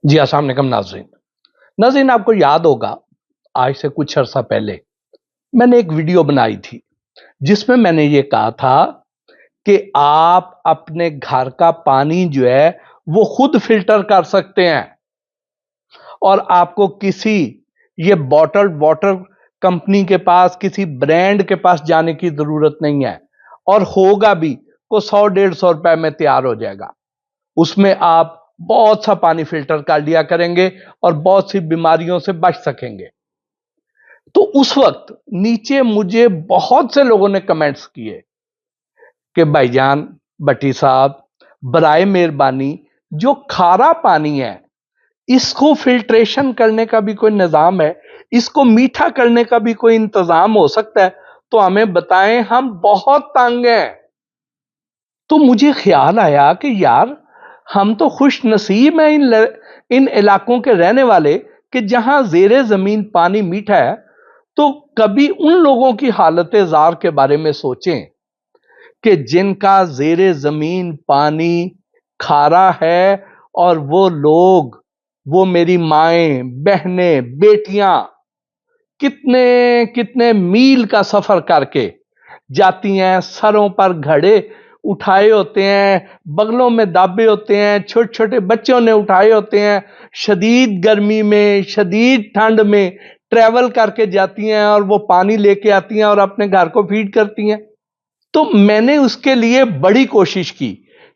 جی السلام علیکم ناظرین آپ کو یاد ہوگا آج سے کچھ عرصہ پہلے میں نے ایک ویڈیو بنائی تھی جس میں میں نے یہ کہا تھا کہ آپ اپنے گھر کا پانی جو ہے وہ خود فلٹر کر سکتے ہیں اور آپ کو کسی یہ بوٹل واٹر کمپنی کے پاس کسی برانڈ کے پاس جانے کی ضرورت نہیں ہے اور ہوگا بھی کو 100-150 روپے میں تیار ہو جائے گا۔ اس میں آپ بہت سا پانی فلٹر کر لیا کریں گے اور بہت سی بیماریوں سے بچ سکیں گے۔ تو اس وقت نیچے مجھے بہت سے لوگوں نے کمنٹس کیے کہ بھائی جان بٹی صاحب برائے مہربانی جو کھارا پانی ہے اس کو فلٹریشن کرنے کا بھی کوئی نظام ہے، اس کو میٹھا کرنے کا بھی کوئی انتظام ہو سکتا ہے تو ہمیں بتائیں، ہم بہت تنگ ہیں۔ تو مجھے خیال آیا کہ یار ہم تو خوش نصیب ہیں ان علاقوں کے رہنے والے کہ جہاں زیر زمین پانی میٹھا ہے، تو کبھی ان لوگوں کی حالت زار کے بارے میں سوچیں کہ جن کا زیر زمین پانی کھارا ہے اور وہ لوگ، وہ میری مائیں بہنیں بیٹیاں کتنے کتنے میل کا سفر کر کے جاتی ہیں، سروں پر گھڑے اٹھائے ہوتے ہیں، بغلوں میں دابے ہوتے ہیں، چھوٹے چھوٹے بچوں نے اٹھائے ہوتے ہیں، شدید گرمی میں شدید ٹھنڈ میں ٹریول کر کے جاتی ہیں اور وہ پانی لے کے آتی ہیں اور اپنے گھر کو فیڈ کرتی ہیں۔ تو میں نے اس کے لیے بڑی کوشش کی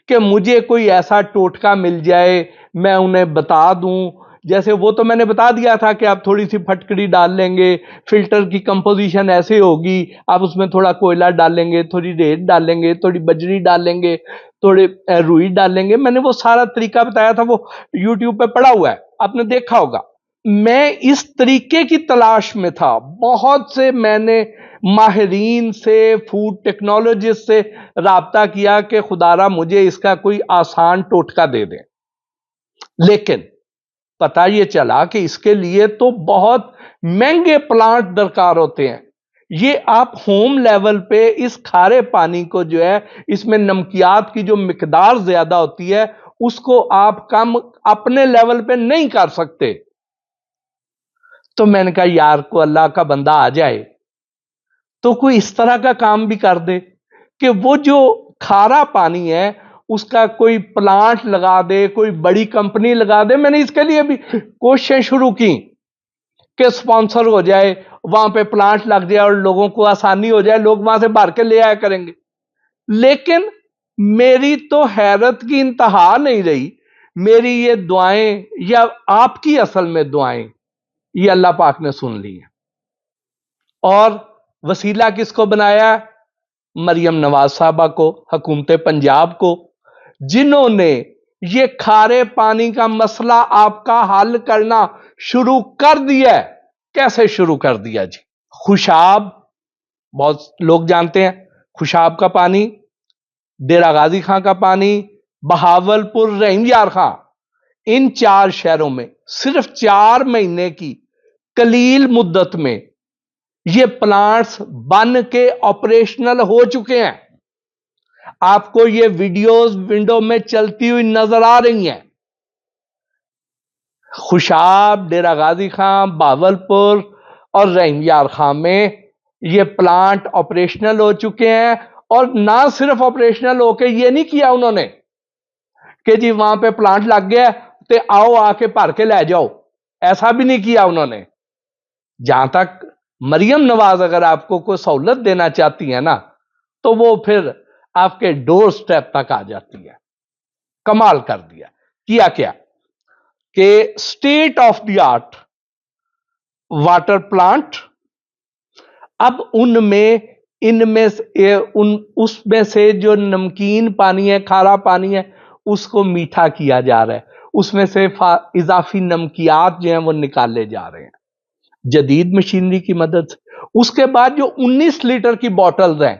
کہ مجھے کوئی ایسا ٹوٹکا مل جائے میں انہیں بتا دوں، جیسے وہ تو میں نے بتا دیا تھا کہ آپ تھوڑی سی پھٹکڑی ڈال لیں گے، فلٹر کی کمپوزیشن ایسے ہوگی، آپ اس میں تھوڑا کوئلہ ڈال لیں گے، تھوڑی ریت ڈال لیں گے، تھوڑی بجری ڈال لیں گے، تھوڑے روئی ڈال لیں گے۔ میں نے وہ سارا طریقہ بتایا تھا، وہ یوٹیوب پہ پڑا ہوا ہے، آپ نے دیکھا ہوگا۔ میں اس طریقے کی تلاش میں تھا، بہت سے میں نے ماہرین سے، فوڈ ٹیکنالوجسٹ سے رابطہ کیا کہ خدا را مجھے اس کا کوئی آسان ٹوٹکا دے دیں، لیکن پتہ یہ چلا کہ اس کے لیے تو بہت مہنگے پلانٹ درکار ہوتے ہیں۔ یہ آپ ہوم لیول پہ اس کھارے پانی کو جو ہے، اس میں نمکیات کی جو مقدار زیادہ ہوتی ہے اس کو آپ کم اپنے لیول پہ نہیں کر سکتے۔ تو میں نے کہا یار کو اللہ کا بندہ آ جائے تو کوئی اس طرح کا کام بھی کر دے کہ وہ جو کھارا پانی ہے اس کا کوئی پلانٹ لگا دے، کوئی بڑی کمپنی لگا دے۔ میں نے اس کے لیے بھی کوششیں شروع کی کہ سپانسر ہو جائے، وہاں پہ پلانٹ لگ جائے اور لوگوں کو آسانی ہو جائے، لوگ وہاں سے بھر کے لے آیا کریں گے۔ لیکن میری تو حیرت کی انتہا نہیں رہی۔ میری یہ دعائیں، یا آپ کی اصل میں دعائیں، یہ اللہ پاک نے سن لی ہیں۔ اور وسیلہ کس کو بنایا؟ مریم نواز صاحبہ کو، حکومت پنجاب کو، جنہوں نے یہ کھارے پانی کا مسئلہ آپ کا حل کرنا شروع کر دیا ہے۔ کیسے شروع کر دیا جی؟ خوشاب، بہت لوگ جانتے ہیں، خوشاب کا پانی، ڈیرہ غازی خان کا پانی، بہاولپور، رحیم یار خان، ان 4 شہروں میں صرف 4 مہینے کی قلیل مدت میں یہ پلانٹس بن کے آپریشنل ہو چکے ہیں۔ آپ کو یہ ویڈیوز ونڈو میں چلتی ہوئی نظر آ رہی ہیں۔ خوشاب، ڈیرہ غازی خان، بہاولپور اور رحیم یار خان میں یہ پلانٹ آپریشنل ہو چکے ہیں۔ اور نہ صرف آپریشنل ہو کے یہ نہیں کیا انہوں نے کہ جی وہاں پہ پلانٹ لگ گیا تو آؤ آ کے بھر کے لے جاؤ، ایسا بھی نہیں کیا انہوں نے۔ جہاں تک مریم نواز اگر آپ کو کوئی سہولت دینا چاہتی ہے نا تو وہ پھر آپ کے ڈور سٹیپ تک آ جاتی ہے۔ کمال کر دیا۔ کیا کہ state of the art water plant, اب اس میں سے جو نمکین پانی ہے، کھارا پانی ہے، اس کو میٹھا کیا جا رہا ہے، اس میں سے اضافی نمکیات جو ہیں وہ نکالے جا رہے ہیں جدید مشینری کی مدد سے۔ اس کے بعد جو 19 لیٹر کی بوٹلز ہیں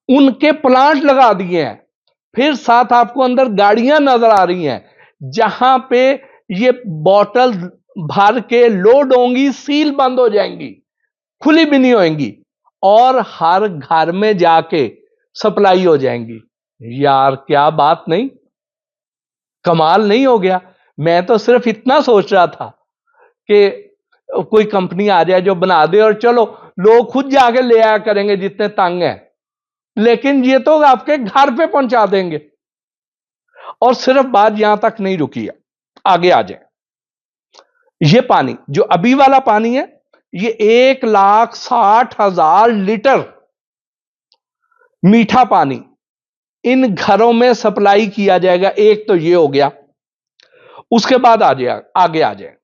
ان کے پلانٹ لگا دیے ہیں۔ پھر ساتھ آپ کو اندر گاڑیاں نظر آ رہی ہیں جہاں پہ یہ بوٹل بھر کے لوڈ ہوں گی، سیل بند ہو جائیں گی، کھلی بھی نہیں ہوئیں گی، اور ہر گھر میں جا کے سپلائی ہو جائیں گی۔ یار کیا بات نہیں، کمال نہیں ہو گیا؟ میں تو صرف اتنا سوچ رہا تھا کہ کوئی کمپنی آ جائے جو بنا دے اور چلو لوگ خود جا کے لے آیا کریں گے جتنے تنگ ہیں، لیکن یہ تو آپ کے گھر پہ پہنچا دیں گے۔ اور صرف بات یہاں تک نہیں رکی ہے، آگے آ جائیں۔ یہ پانی جو ابھی والا پانی ہے، یہ 1,60,000 لیٹر میٹھا پانی ان گھروں میں سپلائی کیا جائے گا۔ ایک تو یہ ہو گیا۔ اس کے بعد آگے آ جائیں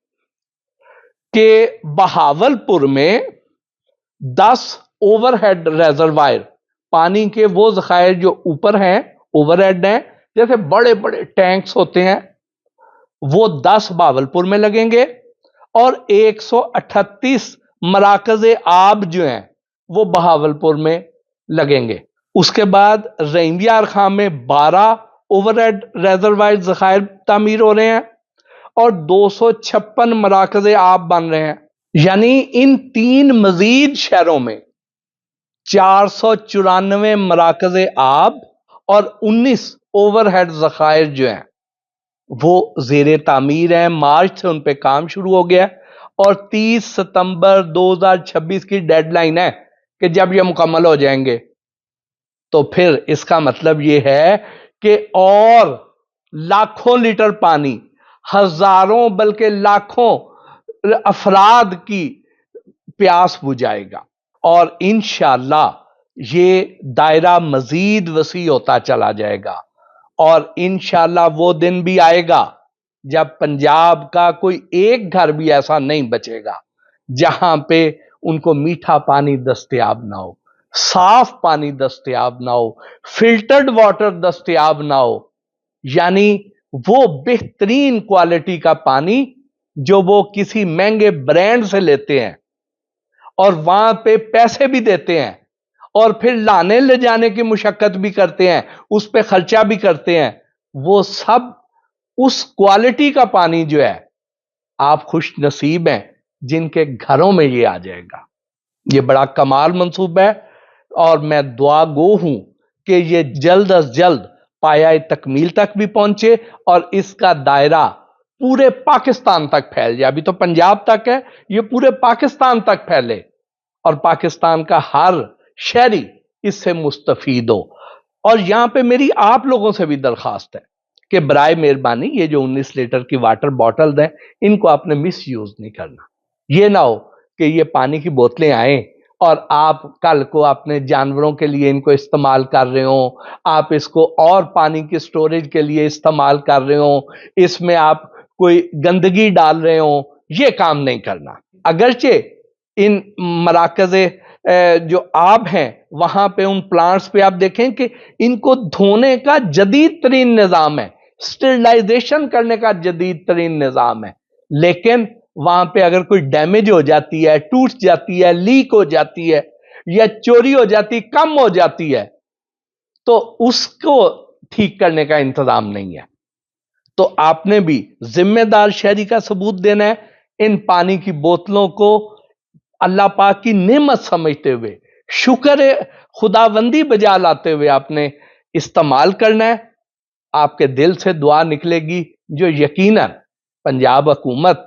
کہ بہاولپور میں 10 اوور ہیڈ ریزروائر، پانی کے وہ ذخائر جو اوپر ہیں، اوور ہیڈ ہیں، جیسے بڑے بڑے ٹینکس ہوتے ہیں، وہ 10 بہاولپور میں لگیں گے، اور 138 مراکز آب جو ہیں وہ بہاولپور میں لگیں گے۔ اس کے بعد رحیم یار خان میں 12 اوور ہیڈ ریزروائر ذخائر تعمیر ہو رہے ہیں، اور 256 مراکز آب بن رہے ہیں۔ یعنی ان 3 مزید شہروں میں 494 مراکز آب اور 19 اوور ہیڈ ذخائر جو ہیں وہ زیر تعمیر ہیں۔ مارچ سے ان پہ کام شروع ہو گیا، اور 30 ستمبر 2026 کی ڈیڈ لائن ہے کہ جب یہ مکمل ہو جائیں گے تو پھر اس کا مطلب یہ ہے کہ اور لاکھوں لیٹر پانی، ہزاروں بلکہ لاکھوں افراد کی پیاس بجھائے گا، اور انشاءاللہ یہ دائرہ مزید وسیع ہوتا چلا جائے گا، اور انشاءاللہ وہ دن بھی آئے گا جب پنجاب کا کوئی ایک گھر بھی ایسا نہیں بچے گا جہاں پہ ان کو میٹھا پانی دستیاب نہ ہو، صاف پانی دستیاب نہ ہو، فلٹرڈ واٹر دستیاب نہ ہو، یعنی وہ بہترین کوالٹی کا پانی جو وہ کسی مہنگے برانڈ سے لیتے ہیں اور وہاں پہ پیسے بھی دیتے ہیں، اور پھر لانے لے جانے کی مشقت بھی کرتے ہیں، اس پہ خرچہ بھی کرتے ہیں، وہ سب اس کوالٹی کا پانی جو ہے، آپ خوش نصیب ہیں جن کے گھروں میں یہ آ جائے گا۔ یہ بڑا کمال منصوبہ ہے، اور میں دعا گو ہوں کہ یہ جلد از جلد پایہ تکمیل تک بھی پہنچے، اور اس کا دائرہ پورے پاکستان تک پھیل جائے۔ ابھی تو پنجاب تک ہے، یہ پورے پاکستان تک پھیلے، اور پاکستان کا ہر شہری اس سے مستفید ہو۔ اور یہاں پہ میری آپ لوگوں سے بھی درخواست ہے کہ برائے مہربانی یہ جو 19 لیٹر کی واٹر بوٹل ہیں، ان کو آپ نے مس یوز نہیں کرنا۔ یہ نہ ہو کہ یہ پانی کی بوتلیں آئیں اور آپ کل کو اپنے جانوروں کے لیے ان کو استعمال کر رہے ہوں، آپ اس کو اور پانی کی سٹوریج کے لیے استعمال کر رہے ہوں، اس میں آپ کوئی گندگی ڈال رہے ہوں۔ یہ کام نہیں کرنا۔ اگرچہ ان مراکز جو آب ہیں وہاں پہ ان پلانٹس پہ آپ دیکھیں کہ ان کو دھونے کا جدید ترین نظام ہے، سٹرلائزیشن کرنے کا جدید ترین نظام ہے، لیکن وہاں پہ اگر کوئی ڈیمیج ہو جاتی ہے، ٹوٹ جاتی ہے، لیک ہو جاتی ہے، یا چوری ہو جاتی، کم ہو جاتی ہے، تو اس کو ٹھیک کرنے کا انتظام نہیں ہے۔ تو آپ نے بھی ذمہ دار شہری کا ثبوت دینا ہے۔ ان پانی کی بوتلوں کو اللہ پاک کی نعمت سمجھتے ہوئے، شکر خداوندی بجا لاتے ہوئے آپ نے استعمال کرنا ہے۔ آپ کے دل سے دعا نکلے گی جو یقیناً پنجاب حکومت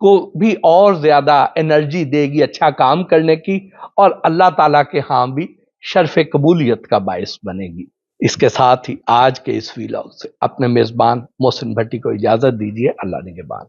کو بھی اور زیادہ انرجی دے گی اچھا کام کرنے کی، اور اللہ تعالیٰ کے ہاں بھی شرف قبولیت کا باعث بنے گی۔ اس کے ساتھ ہی آج کے اس ویلاگ سے اپنے میزبان محسن بھٹی کو اجازت دیجیے۔ اللہ نگہبان۔